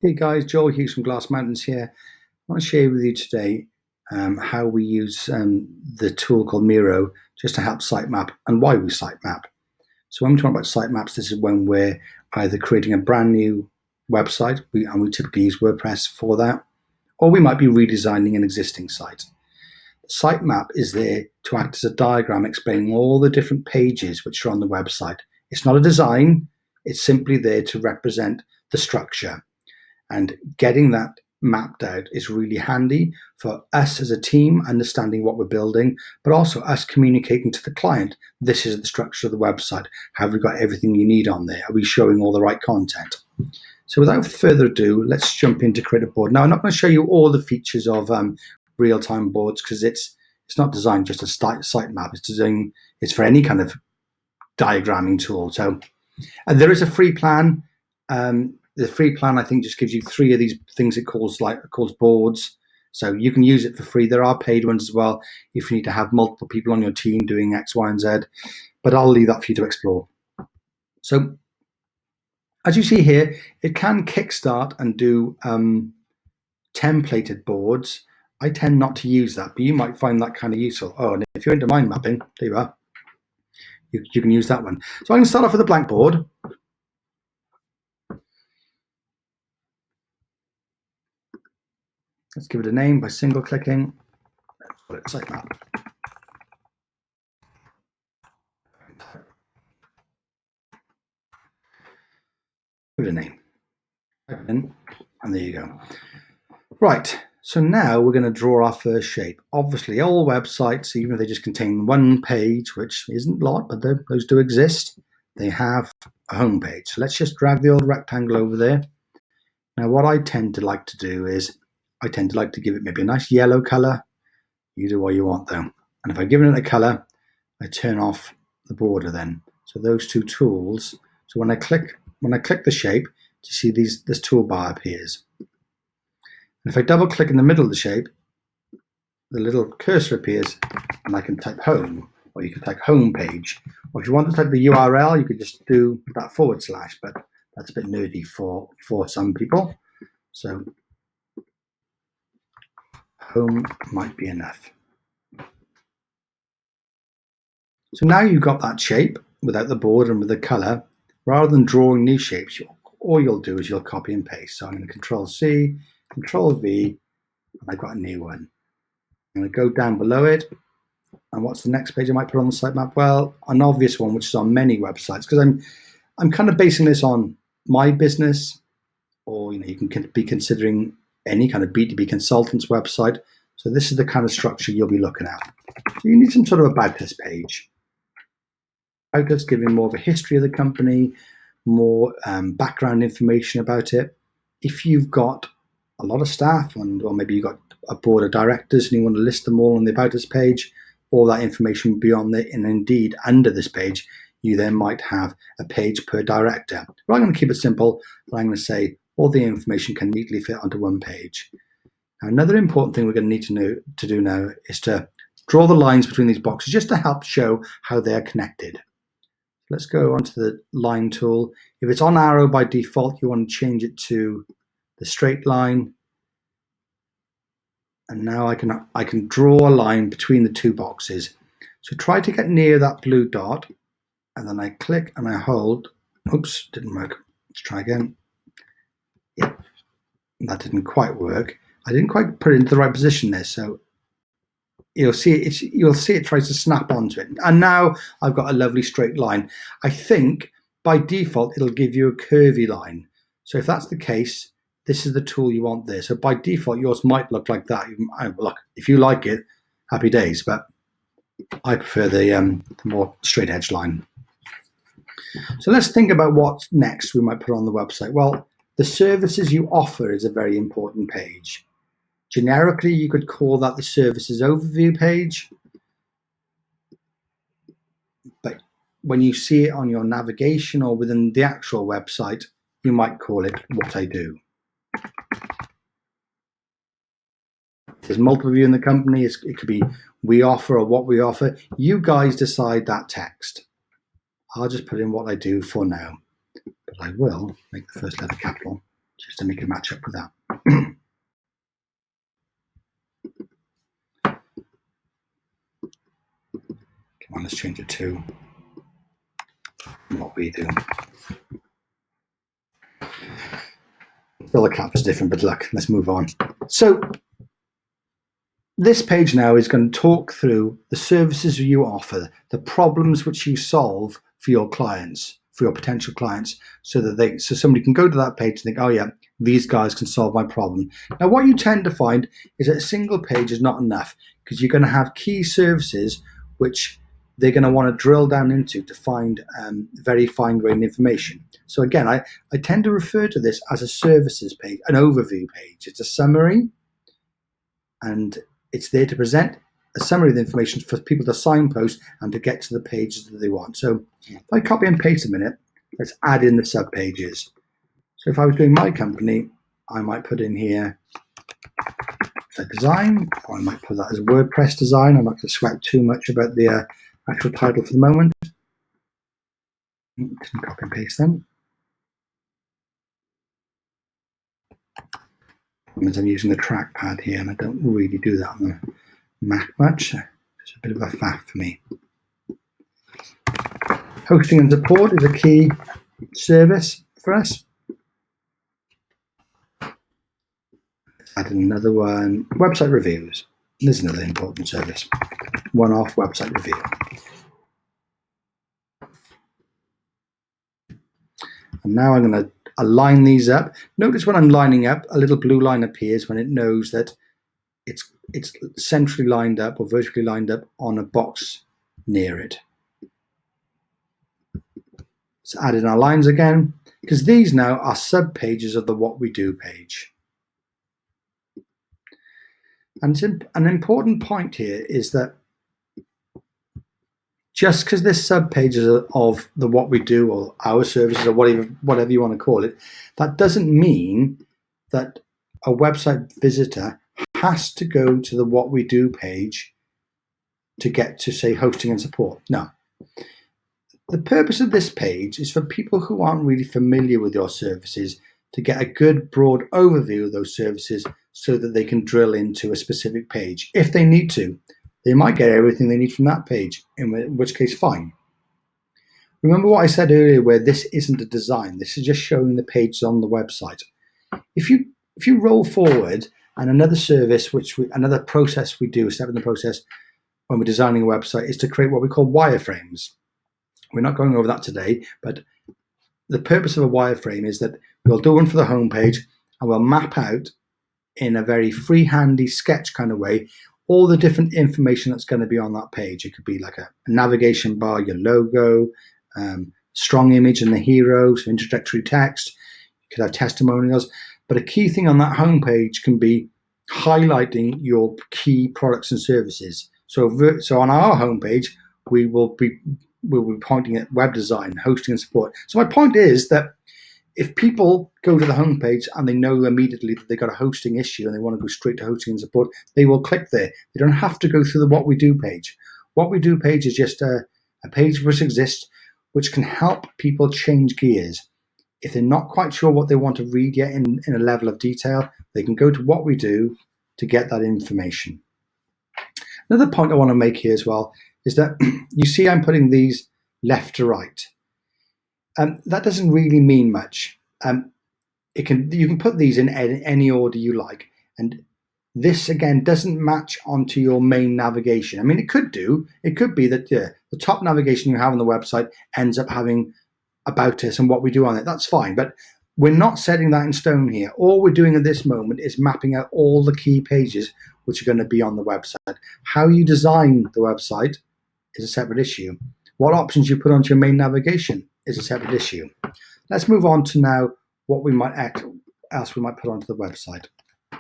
Hey guys, Joel Hughes from Glass Mountains here. I want to share with you today how we use the tool called Miro just to help sitemap and why we sitemap. So when we talk about sitemaps, this is when we're either creating a brand new website, and we typically use WordPress for that, or we might be redesigning an existing site. The sitemap is there to act as a diagram explaining all the different pages which are on the website. It's not a design, it's simply there to represent the structure. And getting that mapped out is really handy for us as a team, understanding what we're building, but also us communicating to the client. This is the structure of the website. Have we got everything you need on there? Are we showing all the right content? So without further ado, let's jump into create a board. Now, I'm not going to show you all the features of real-time boards because it's not designed just as sitemap. It's for any kind of diagramming tool. So there is a free plan. The free plan, I think, just gives you 3 of these things it calls boards. So you can use it for free. There are paid ones as well if you need to have multiple people on your team doing X, Y, and Z. But I'll leave that for you to explore. So as you see here, it can kickstart and do templated boards. I tend not to use that, but you might find that kind of useful. Oh, and if you're into mind mapping, there you are. You can use that one. So I can start off with a blank board. Let's give it a name by single clicking. Let's put it sitemap. Give it a name. And there you go. Right, so now we're going to draw our first shape. Obviously, all websites, even if they just contain one page, which isn't a lot, but those do exist, they have a home page. So let's just drag the old rectangle over there. Now, what I tend to like to do is I tend to like to give it maybe a nice yellow color. You do what you want though. And if I've given it a color, I turn off the border then. So those 2 tools. So when I click the shape, you see this toolbar appears. And if I double click in the middle of the shape, the little cursor appears and I can type home, or you can type home page. Or if you want to type the URL, you could just do that /, but that's a bit nerdy for some people. So home might be enough. So now you've got that shape without the border and with the color. Rather than drawing new shapes, all you'll do is you'll copy and paste. So I'm going to Control-C, Control-V, and I've got a new one. I'm going to go down below it. And what's the next page I might put on the sitemap? Well, an obvious one, which is on many websites, because I'm kind of basing this on my business, or you can be considering any kind of B2B consultant's website. So this is the kind of structure you'll be looking at. So you need some sort of about us page. About us, giving more of a history of the company, more background information about it. If you've got a lot of staff, or maybe you've got a board of directors and you want to list them all on the about us page, all that information will be on there. And indeed, under this page, you then might have a page per director. But I'm going to keep it simple, and I'm going to say all the information can neatly fit onto one page. Now, another important thing we're going to need to do now is to draw the lines between these boxes just to help show how they're connected. Let's go onto the line tool. If it's on arrow by default, you want to change it to the straight line. And now I can draw a line between the 2 boxes. So try to get near that blue dot, and then I click and I hold. Oops, didn't work. Let's try again. Yeah, that didn't quite work. I didn't quite put it into the right position there. So you'll see it tries to snap onto it. And now I've got a lovely straight line. I think by default, it'll give you a curvy line. So if that's the case, this is the tool you want there. So by default, yours might look like that. Look, if you like it, happy days. But I prefer the more straight edge line. So let's think about what's next we might put on the website. Well, the services you offer is a very important page. Generically, you could call that the services overview page. But when you see it on your navigation or within the actual website, you might call it what I do. There's multiple of you in the company. It could be we offer or what we offer. You guys decide that text. I'll just put in what I do for now. But I will make the first letter capital just to make it match up with that. Come on, let's change it to what we do. Still the cap is different, but look, let's move on. So this page now is going to talk through the services you offer, the problems which you solve for your clients, for your potential clients, so that somebody can go to that page and think, oh yeah, these guys can solve my problem. Now, what you tend to find is that a single page is not enough, because you're going to have key services which they're going to want to drill down into to find very fine-grained information. So again, I tend to refer to this as a services page, an overview page. It's a summary, and it's there to present a summary of the information for people to signpost and to get to the pages that they want. So if I copy and paste a minute, let's add in the subpages. So if I was doing my company, I might put in here a design, or I might put that as WordPress design. I'm not going to sweat too much about the actual title for the moment. Copy and paste them. As I'm using the trackpad here, and I don't really do that on the Mac much. It's a bit of a faff for me. Hosting and support is a key service for us. Add another one. Website reviews. This is another important service. One-off website review. And now I'm going to align these up. Notice when I'm lining up, a little blue line appears when it knows that it's centrally lined up or vertically lined up on a box near it. Let's add in our lines again, because these now are sub-pages of the What We Do page. And an important point here is that just because there's sub-pages of the What We Do or our services or whatever you want to call it, that doesn't mean that a website visitor has to go to the What We Do page to get to, say, hosting and support. No. The purpose of this page is for people who aren't really familiar with your services to get a good broad overview of those services so that they can drill into a specific page. If they need to, they might get everything they need from that page, in which case, fine. Remember what I said earlier, where this isn't a design. This is just showing the pages on the website. If you roll forward, and another service, another process we do, a step in the process when we're designing a website, is to create what we call wireframes. We're not going over that today, but the purpose of a wireframe is that we'll do one for the homepage, and we'll map out in a very freehandy sketch kind of way all the different information that's going to be on that page. It could be like a navigation bar, your logo, strong image and the hero, so introductory text. You could have testimonials. But a key thing on that homepage can be highlighting your key products and services. So on our homepage, we will be pointing at web design, hosting and support. So my point is that if people go to the homepage and they know immediately that they've got a hosting issue and they want to go straight to hosting and support, they will click there. They don't have to go through the What We Do page. What We Do page is just a page which exists, which can help people change gears. If they're not quite sure what they want to read yet in a level of detail, they can go to What We Do to get that information. Another point I want to make here as well is that you see I'm putting these left to right. That doesn't really mean much. You can put these in any order you like, and this again doesn't match onto your main navigation. I mean, it could do. It could be that the top navigation you have on the website ends up having about us and what we do on it. That's fine, but we're not setting that in stone here. All we're doing at this moment is mapping out all the key pages which are going to be on the website. How you design the website is a separate issue. What options you put onto your main navigation is a separate issue. Let's move on to now what else we might put onto the website. A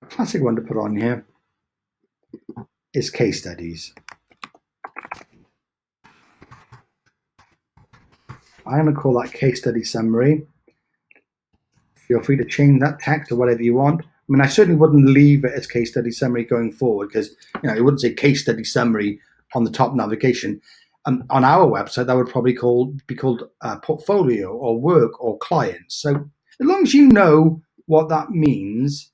classic one to put on here is case studies. I'm going to call that case study summary. Feel free to change that text to whatever you want. I mean, I certainly wouldn't leave it as case study summary going forward, because it wouldn't say case study summary on the top navigation. On our website, that would probably be called portfolio or work or clients. So as long as you know what that means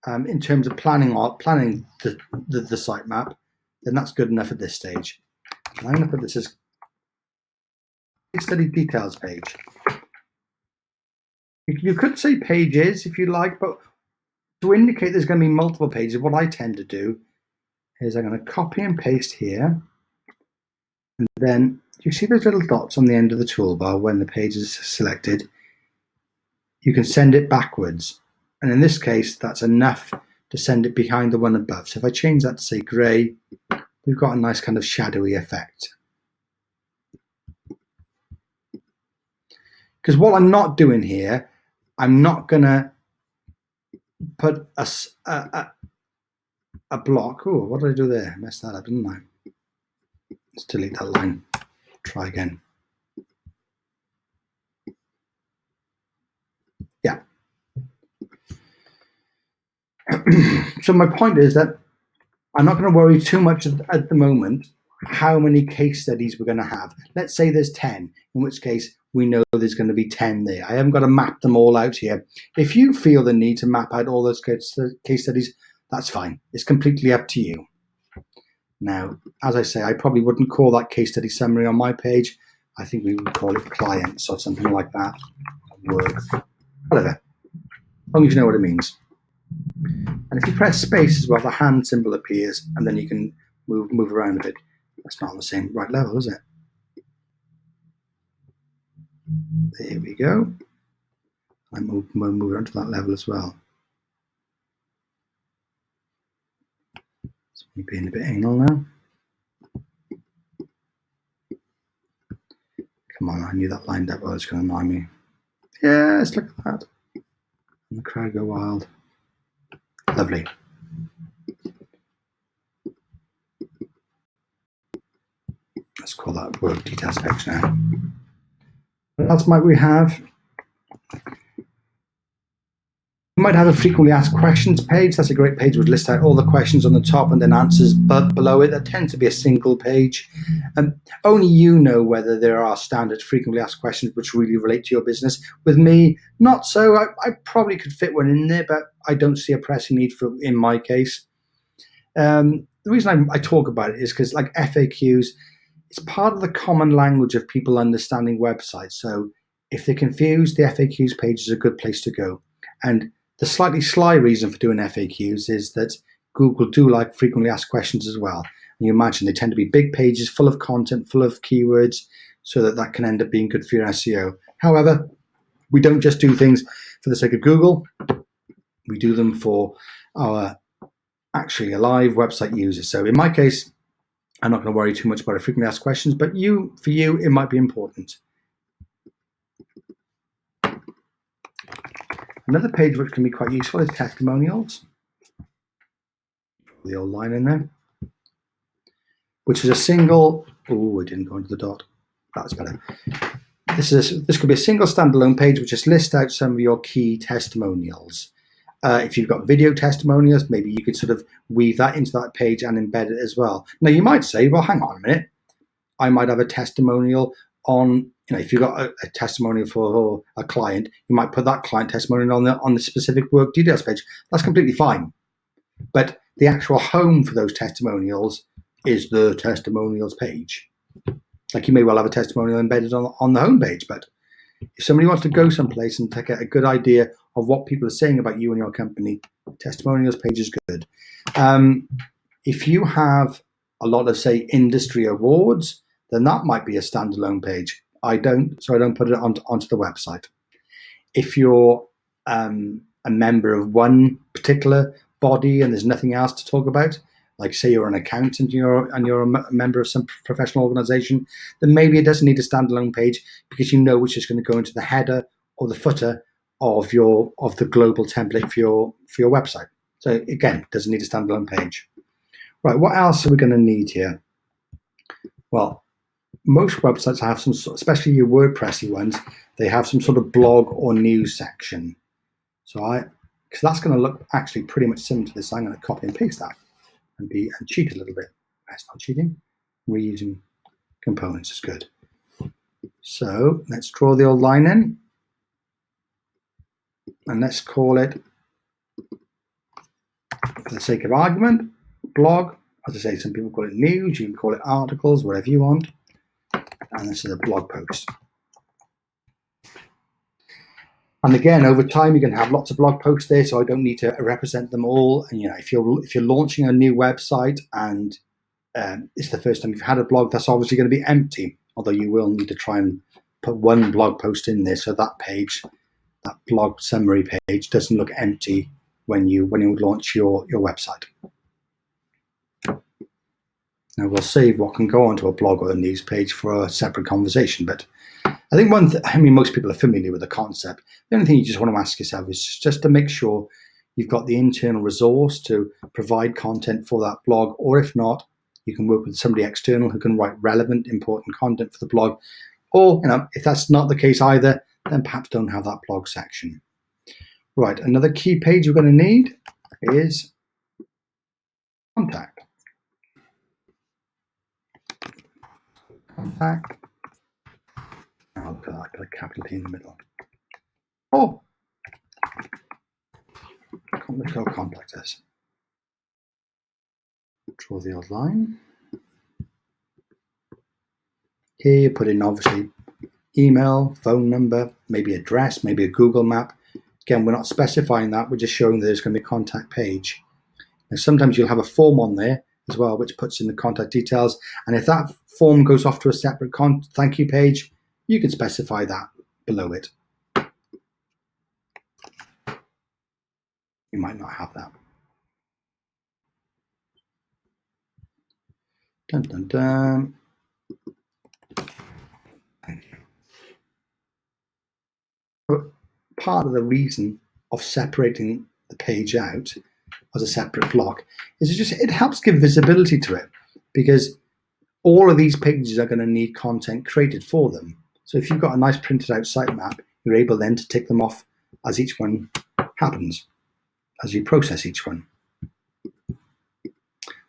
in terms of planning the sitemap, then that's good enough at this stage. I'm going to put this as case study details page. You could say pages if you like, but to indicate there's going to be multiple pages, what I tend to do is I'm going to copy and paste here. And then you see those little dots on the end of the toolbar when the page is selected. You can send it backwards. And in this case, that's enough to send it behind the one above. So if I change that to say grey, we've got a nice kind of shadowy effect. Because what I'm not doing here, I'm not going to put a block. Oh, what did I do there? I messed that up, didn't I? Let's delete that line. Try again. Yeah. So my point is that I'm not going to worry too much at the moment how many case studies we're going to have. Let's say there's 10, in which case we know there's going to be 10 there. I haven't got to map them all out here. If you feel the need to map out all those case studies, that's fine. It's completely up to you. Now, as I say, I probably wouldn't call that case study summary on my page. I think we would call it clients or something like that. Work, whatever. As long as you know what it means. And if you press space as well, the hand symbol appears, and then you can move around a bit. That's not on the same right level, is it? There we go. I move around to that level as well. It's me being a bit anal now. Come on, I knew that lined up. Oh, it's going to annoy me. Yes, look at that. And the crowd go wild. Lovely. Let's call that work details page now. What else might we have? You might have a frequently asked questions page. That's a great page which lists out all the questions on the top and then answers below it. That tends to be a single page. Only you know whether there are standard frequently asked questions which really relate to your business. With me, not so. I probably could fit one in there, but I don't see a pressing need for in my case. The reason I talk about it is because like FAQs, it's part of the common language of people understanding websites. So if they're confused, the FAQs page is a good place to go. And the slightly sly reason for doing FAQs is that Google do like frequently asked questions as well. And you imagine they tend to be big pages full of content, full of keywords, so that can end up being good for your SEO. However, we don't just do things for the sake of Google. We do them for our actually alive website users. So in my case, I'm not going to worry too much about frequently asked questions, but for you, it might be important. Another page which can be quite useful is testimonials. The old line in there, which is a single. Oh, I didn't go into the dot. That's better. This could be a single standalone page which just lists out some of your key testimonials. If you've got video testimonials, maybe you could sort of weave that into that page and embed it as well. Now you might say, well, hang on a minute. I might have a testimonial on, if you've got a testimonial for a client, you might put that client testimonial on the specific work details page. That's completely fine. But the actual home for those testimonials is the testimonials page. Like you may well have a testimonial embedded on the home page, but if somebody wants to go someplace and get a good idea of what people are saying about you and your company, testimonials page is good. If you have a lot of, say, industry awards, then that might be a standalone page. I don't put it onto the website. If you're a member of one particular body and there's nothing else to talk about, like say you're an accountant and you're a member of some professional organization, then maybe it doesn't need a standalone page because you know which is going to go into the header or the footer of the global template for your website. So again, it doesn't need a standalone page. Right, what else are we going to need here? Well, most websites have some, especially your WordPressy ones, they have some sort of blog or news section. So because that's going to look actually pretty much similar to this, I'm going to copy and paste that and cheat a little bit. That's not cheating. Reusing components is good. So let's draw the old line in, and let's call it, for the sake of argument, blog. As I say, some people call it news, you can call it articles, whatever you want. And this is a blog post. And again, over time, you can have lots of blog posts there, so I don't need to represent them all. And if you're launching a new website and it's the first time you've had a blog, that's obviously going to be empty. Although you will need to try and put one blog post in there, so that page, that blog summary page, doesn't look empty when you launch your website. Now we'll save what can go onto a blog or a news page for a separate conversation, but I think most people are familiar with the concept. The only thing you just want to ask yourself is just to make sure you've got the internal resource to provide content for that blog, or if not, you can work with somebody external who can write relevant, important content for the blog. Or, if that's not the case either, then perhaps don't have that blog section. Right, another key page we're going to need is contact. Contact. Oh God, I put a capital T in the middle. Oh, let's go contact us. Draw the old line. Here you put in obviously email, phone number, maybe address, maybe a Google map. Again, we're not specifying that, we're just showing that there's going to be a contact page. Now, sometimes you'll have a form on there as well, which puts in the contact details. And if that form goes off to a separate thank you page, you can specify that below it. You might not have that. Dun, dun, dun. But part of the reason of separating the page out as a separate block is it helps give visibility to it, because all of these pages are going to need content created for them. So if you've got a nice printed out sitemap, you're able then to tick them off as each one happens, as you process each one.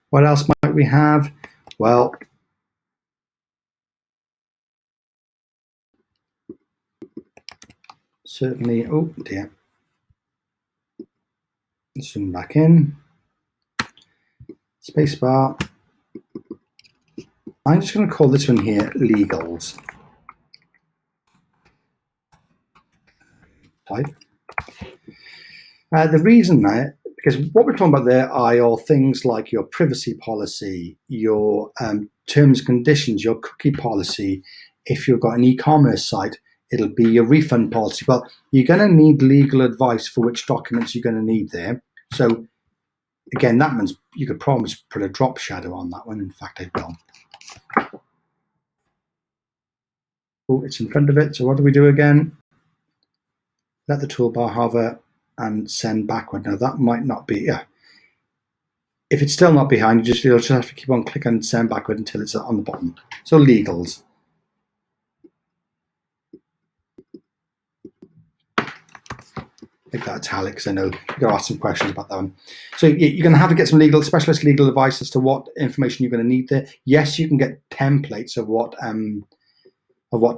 What else might we have? Well, certainly, oh dear. Zoom back in. Spacebar. I'm just going to call this one here legals. Type. The reason that, because what we're talking about there are all things like your privacy policy, your terms and conditions, your cookie policy. If you've got an e-commerce site, it'll be your refund policy. Well, you're going to need legal advice for which documents you're going to need there. So again, that means you could probably put a drop shadow on that one. In fact, I will. Oh, it's in front of it. So what do we do again? Let the toolbar hover and send backward. Now that might not be, if it's still not behind, you'll just have to keep on clicking and send backward until it's on the bottom. So legals. Make that italics. I know you're going to ask some questions about that one. So you're going to have to get some specialist legal advice as to what information you're going to need there. Yes, you can get templates of what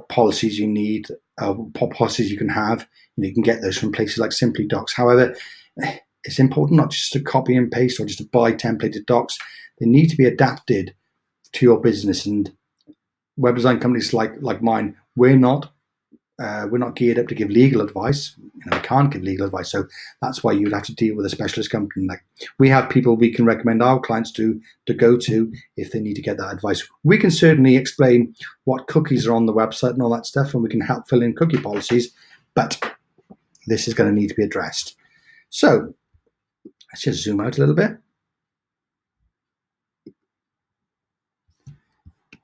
policies you need, what policies you can have. You can get those from places like Simply Docs. However, it's important not just to copy and paste or just to buy templated docs. They need to be adapted to your business. And web design companies like mine, we're not geared up to give legal advice. We can't give legal advice, so that's why you'd have to deal with a specialist company. Like, we have people we can recommend our clients to go to if they need to get that advice. We can certainly explain what cookies are on the website and all that stuff, and we can help fill in cookie policies, but this is going to need to be addressed. So let's just zoom out a little bit.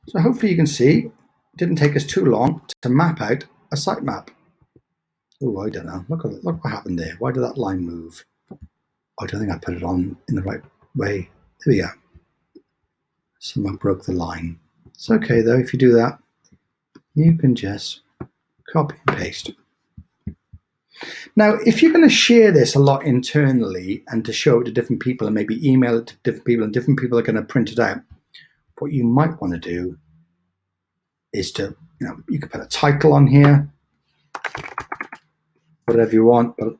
So hopefully you can see it didn't take us too long to map out a sitemap. Oh, I don't know. Look what happened there. Why did that line move? I don't think I put it on in the right way. There we go. Someone broke the line. It's okay though. If you do that, you can just copy and paste. Now, if you're going to share this a lot internally and to show it to different people and maybe email it to different people and different people are going to print it out, what you might want to do is to, you can put a title on here, whatever you want, but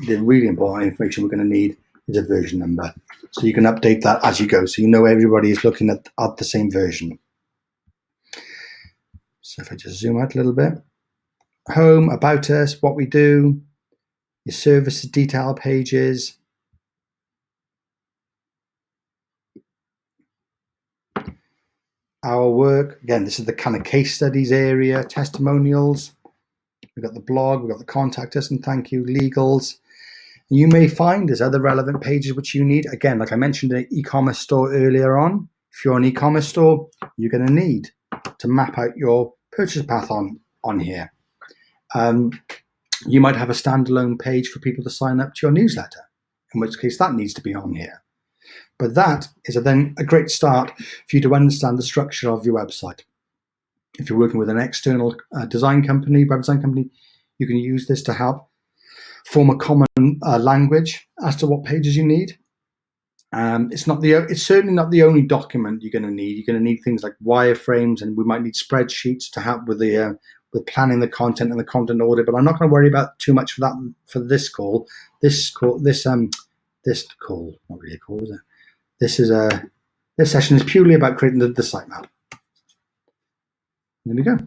the really important information we're going to need is a version number. So you can update that as you go, so you know everybody is looking at the same version. So if I just zoom out a little bit, home, about us, what we do, your services detail pages, our work. Again, this is the kind of case studies area, testimonials. We've got the blog, we've got the contact us and thank you, legals. You may find there's other relevant pages which you need. Again, like I mentioned an e-commerce store earlier on, if you're an e-commerce store, you're going to need to map out your purchase path on here. You might have a standalone page for people to sign up to your newsletter, in which case that needs to be on here. But that is then a great start for you to understand the structure of your website. If you're working with an external design company, web design company, you can use this to help form a common language as to what pages you need. It's certainly not the only document you're going to need. You're going to need things like wireframes, and we might need spreadsheets to help with the with planning the content and the content order. But I'm not going to worry about too much for that for this call. This call, not really a call, is it? This session is purely about creating the sitemap. There we go.